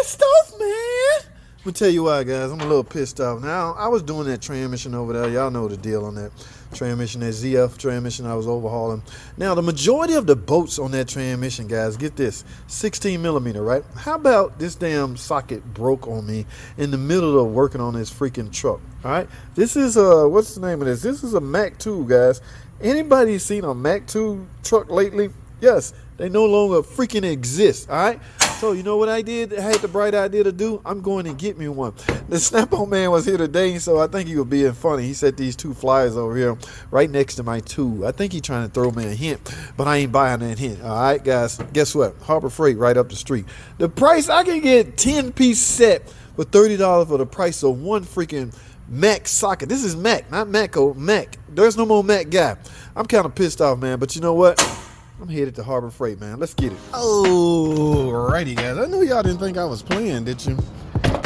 pissed off, man. Let me tell you why, guys. I'm a little pissed off. Now, I was doing that transmission over there. Y'all know the deal on that transmission, that ZF transmission I was overhauling. Now, the majority of the bolts on that transmission, guys, get this, 16 millimeter, right? How about this damn socket broke on me in the middle of working on this freaking truck, all right? This is, what's the name of this? This is a Mac 2, guys. Anybody seen a Mac 2 truck lately? Yes, they no longer freaking exist, all right? So you know what I did? I had the bright idea to do. I'm going to get me one. The Snap-on man was here today, so I think he was being funny. He set these two flyers over here right next to my two. I think he's trying to throw me a hint, but I ain't buying that hint. All right, guys, guess what? Harbor Freight right up the street. The price, I can get 10-piece set for $30 for the price of one freaking Mac socket. This is Mac, not Mac-O, Mac. There's no more Mac guy. I'm kind of pissed off, man, but you know what? I'm headed to Harbor Freight, man. Let's get it. Alrighty, guys. I know y'all didn't think I was playing, did you?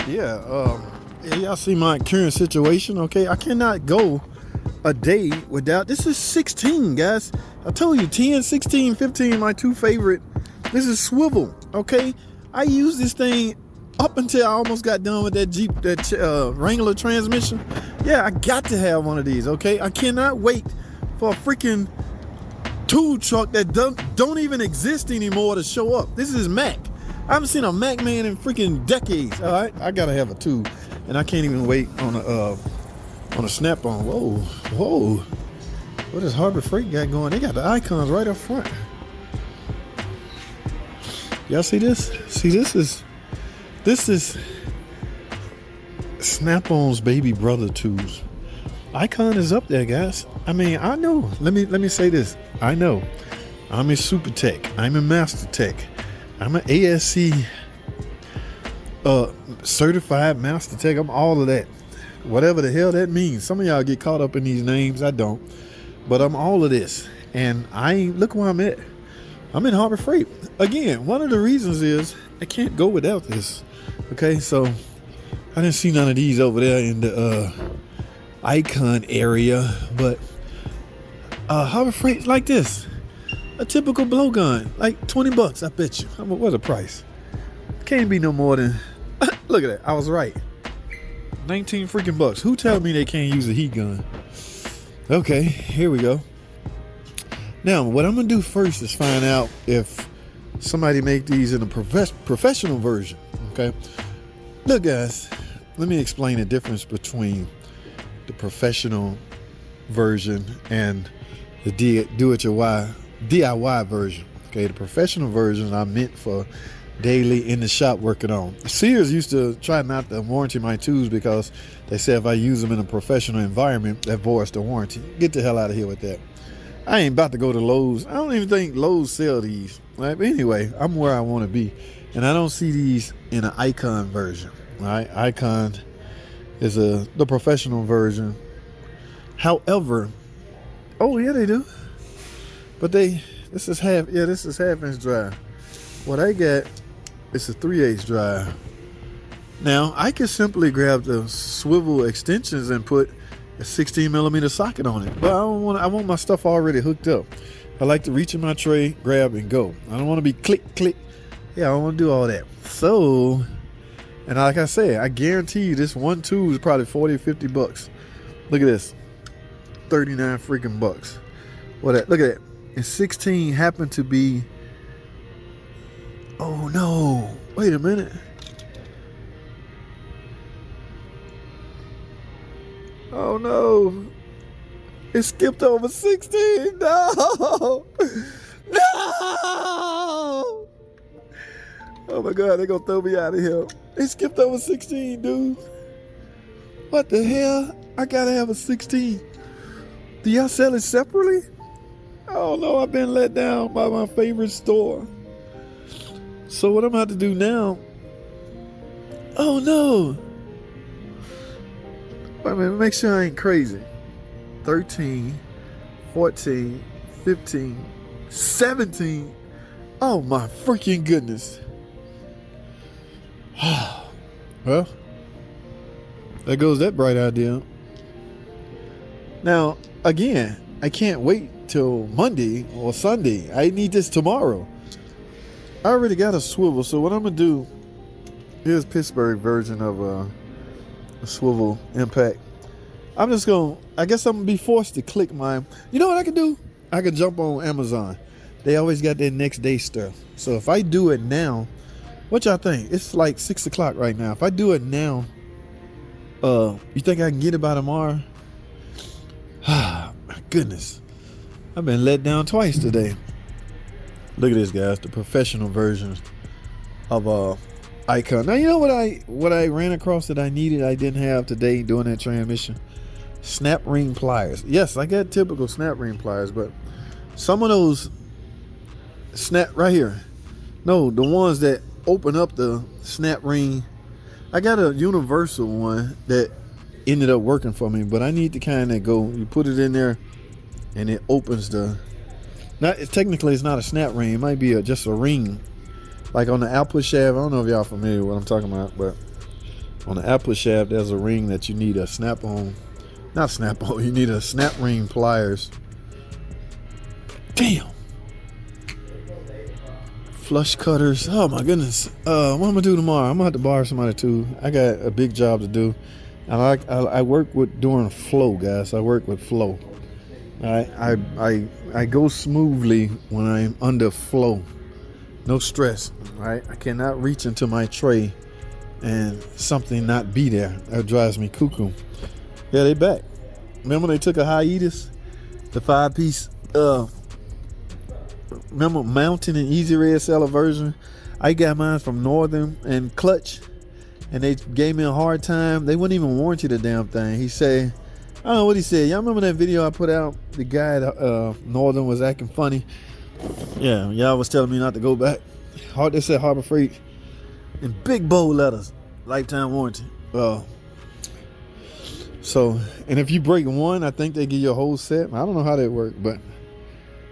Yeah, y'all see my current situation, okay? I cannot go a day without, this is 16, guys. I told you, 10, 16, 15, my two favorite. This is swivel, okay? I use this thing up until I almost got done with that Jeep, that Wrangler transmission. Yeah, I got to have one of these, okay? I cannot wait for a freaking tool truck that don't even exist anymore to show up. This is Mac. I haven't seen a Mac man in freaking decades. All right, I gotta have a two, and I can't even wait on a Snap-on. Whoa! What does Harbor Freight got going? They got the icons right up front. Y'all see this? See, this is Snap-on's baby brother tools. Icon is up there, guys. I mean, I know. Let me say this. I know. I'm a Super Tech. I'm a Master Tech. I'm an ASC certified Master Tech. I'm all of that. Whatever the hell that means. Some of y'all get caught up in these names. I don't. But I'm all of this. And look where I'm at. I'm in Harbor Freight. Again, one of the reasons is I can't go without this. Okay, so I didn't see none of these over there in the icon area, but Harbor Freight's like this, a typical blowgun, like $20, I bet you. What's the price? Can't be no more than look at that, I was right, 19 freaking bucks. Who tell me they can't use a heat gun? Okay, here we go. Now what I'm gonna do first is find out if somebody make these in a professional version. Okay, look guys, let me explain the difference between the professional version and the DIY version. Okay, the professional version are meant for daily in the shop working on. Sears used to try not to warranty my tools because they said if I use them in a professional environment, that voids the warranty. Get the hell out of here with that. I ain't about to go to Lowe's. I don't even think Lowe's sell these. Right? But anyway, I'm where I want to be, and I don't see these in an icon version. Right? Icon is the professional version. However, oh yeah, they do. But this is half inch drive. What I got is a 3/8 drive. Now I can simply grab the swivel extensions and put a 16 millimeter socket on it. But I want my stuff already hooked up. I like to reach in my tray, grab and go. I don't want to be click, click. Yeah, I don't want to do all that. So, and like I said, I guarantee you this one tool is probably 40 or 50 bucks. Look at this. 39 freaking bucks. Look at that. And 16 happened to be, oh no, wait a minute. Oh no. It skipped over 16. No. No. Oh my God, they're gonna throw me out of here. It skipped over 16, dude. What the hell? I gotta have a 16. Do y'all sell it separately? Oh no, I've been let down by my favorite store. So what I'm about to do now, oh no. Wait a minute, make sure I ain't crazy. 13, 14, 15, 17. Oh my freaking goodness. Well, there goes that bright idea. Now, again, I can't wait till Monday or Sunday. I need this tomorrow. I already got a swivel, so what I'm gonna do Here's Pittsburgh version of a swivel impact. I'm just gonna, I guess I'm gonna be forced to click mine. You know what I can do? I can jump on Amazon. They always got their next day stuff. So if I do it now, what y'all think? It's like 6 o'clock right now. If I do it now, you think I can get it by tomorrow? Ah, my goodness. I've been let down twice today. Look at this, guys, the professional version of Icon. Now you know what I ran across that I needed, I didn't have today doing that transmission? Snap ring pliers. Yes, I got typical snap ring pliers, but some of those snap right here. No, the ones that open up the snap ring. I got a universal one that ended up working for me, but I need to kind of go, you put it in there and it opens the, not technically it's not a snap ring, it might be just a ring. Like on the output shaft, I don't know if y'all familiar with what I'm talking about, but on the output shaft there's a ring that you need a snap-on, not snap-on, you need a snap ring pliers. Damn. Flush cutters. Oh my goodness. What I'm gonna do tomorrow? I'm gonna have to borrow somebody too. I got a big job to do. I work with during flow, guys. I work with flow. I go smoothly when I'm under flow. No stress. Right? I cannot reach into my tray and something not be there. That drives me cuckoo. Yeah, they back. Remember they took a hiatus? The 5-piece remember Mountain and Easy Red Seller version? I got mine from Northern and Clutch, and they gave me a hard time. They wouldn't even warranty the damn thing. He said, I don't know what he said. Y'all remember that video I put out? The guy at Northern was acting funny. Yeah, y'all was telling me not to go back. They said Harbor Freight in big bold letters, lifetime warranty. So, and if you break one, I think they give you a whole set. I don't know how that works, but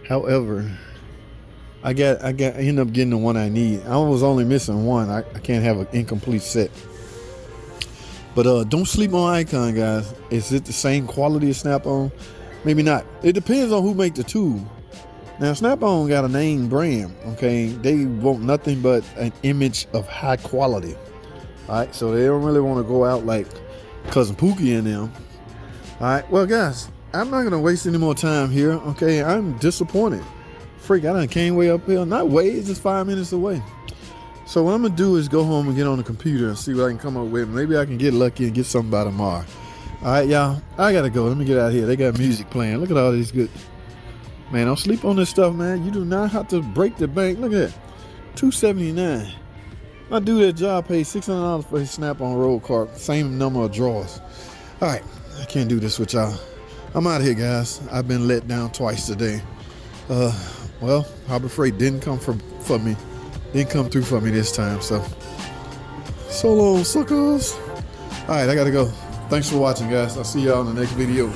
however, I ended up getting the one I need. I was only missing one. I can't have an incomplete set. But don't sleep on Icon, guys. Is it the same quality as Snap-on? Maybe not. It depends on who make the tool. Now, Snap-on got a name brand, okay? They want nothing but an image of high quality. All right, so they don't really want to go out like Cousin Pookie and them. All right, well, guys, I'm not going to waste any more time here, okay? I'm disappointed. Freak, I done came way up here. Not way, it's just 5 minutes away. So what I'm going to do is go home and get on the computer and see what I can come up with. Maybe I can get lucky and get something by tomorrow. All right, y'all, I got to go. Let me get out of here. They got music playing. Look at all these good. Man, don't sleep on this stuff, man. You do not have to break the bank. Look at that. $279. My dude at job paid $600 for his Snap-on roll cart. Same number of drawers. All right, I can't do this with y'all. I'm out of here, guys. I've been let down twice today. Well, Harbor Freight didn't come for me. Didn't come through for me this time, so long, suckers. All right, I gotta go. Thanks for watching, guys. I'll see y'all in the next video.